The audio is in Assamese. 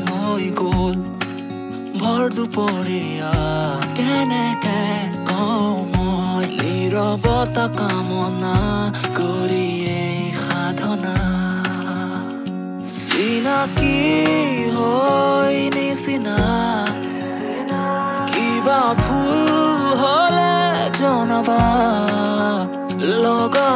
হৈ গ'ল ভৰ দুপৰীয়া কেনেকে কওঁ মই নীৰৱতা কামনা কৰিয়ে সাধনা চিনাকি হৈ নিচিনা কিবা ভুল হ'লে জনাবা লগা